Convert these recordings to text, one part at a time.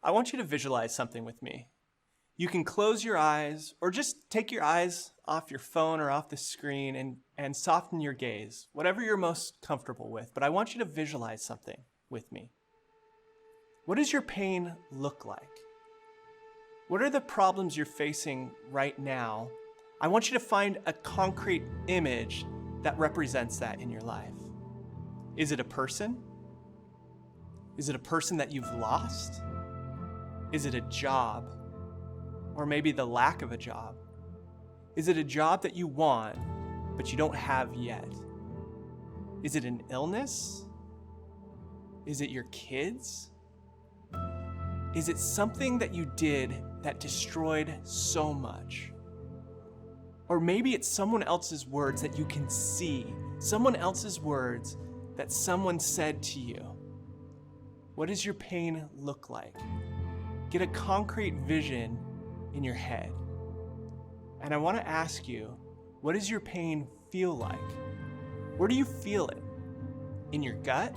I want you to visualize something with me. You can close your eyes or just take your eyes off your phone or off the screen and soften your gaze, whatever you're most comfortable with. But I want you to visualize something with me. What does your pain look like? What are the problems you're facing right now? I want you to find a concrete image that represents that in your life. Is it a person? Is it a person that you've lost? Is it a job? Or maybe the lack of a job? Is it a job that you want, but you don't have yet? Is it an illness? Is it your kids? Is it something that you did that destroyed so much? Or maybe it's someone else's words that you can see, someone else's words that someone said to you. What does your pain look like? Get a concrete vision in your head. And I want to ask you, what does your pain feel like? Where do you feel it? In your gut?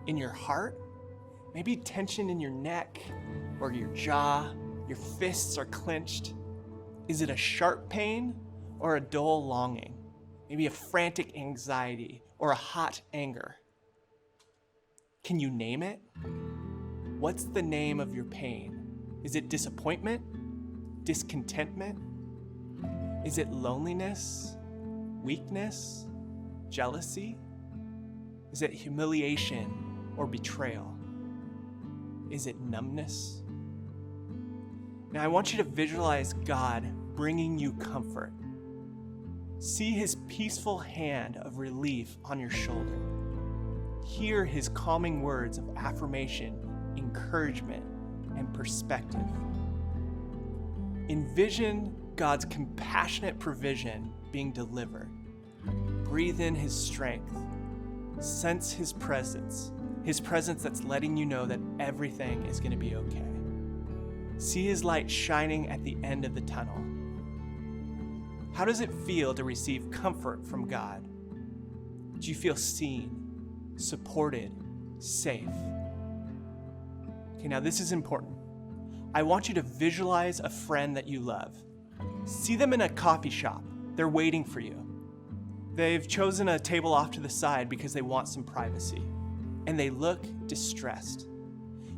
In your heart? Maybe tension in your neck or your jaw, your fists are clenched. Is it a sharp pain or a dull longing? Maybe a frantic anxiety or a hot anger. Can you name it? What's the name of your pain? Is it disappointment? Discontentment? Is it loneliness? Weakness? Jealousy? Is it humiliation or betrayal? Is it numbness? Now I want you to visualize God bringing you comfort. See his peaceful hand of relief on your shoulder. Hear his calming words of affirmation, encouragement, and perspective. Envision God's compassionate provision being delivered. Breathe in his strength. Sense his presence that's letting you know that everything is going to be okay. See his light shining at the end of the tunnel. How does it feel to receive comfort from God? Do you feel seen, supported, safe? Okay, now this is important. I want you to visualize a friend that you love. See them in a coffee shop. They're waiting for you. They've chosen a table off to the side because they want some privacy, and they look distressed.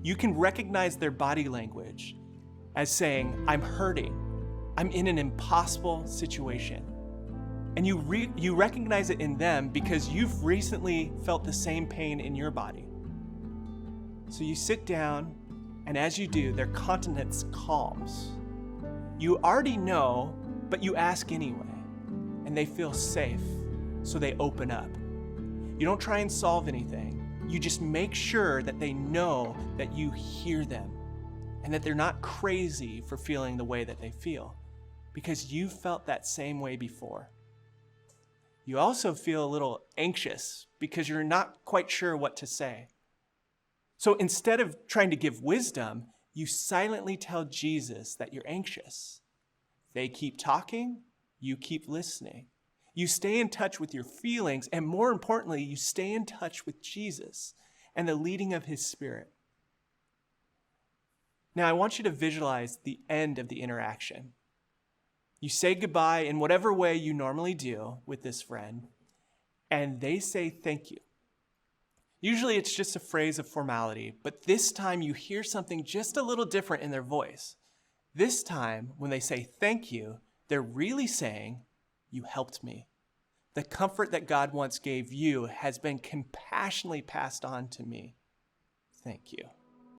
You can recognize their body language as saying, "I'm hurting. I'm in an impossible situation." And you recognize it in them because you've recently felt the same pain in your body. So you sit down, and as you do, their countenance calms. You already know, but you ask anyway, and they feel safe, so they open up. You don't try and solve anything. You just make sure that they know that you hear them and that they're not crazy for feeling the way that they feel, because you felt that same way before. You also feel a little anxious because you're not quite sure what to say. So instead of trying to give wisdom, you silently tell Jesus that you're anxious. They keep talking, you keep listening. You stay in touch with your feelings, and more importantly, you stay in touch with Jesus and the leading of his Spirit. Now, I want you to visualize the end of the interaction. You say goodbye in whatever way you normally do with this friend, and they say thank you. Usually it's just a phrase of formality, but this time you hear something just a little different in their voice. This time, when they say thank you, they're really saying, "You helped me. The comfort that God once gave you has been compassionately passed on to me. Thank you."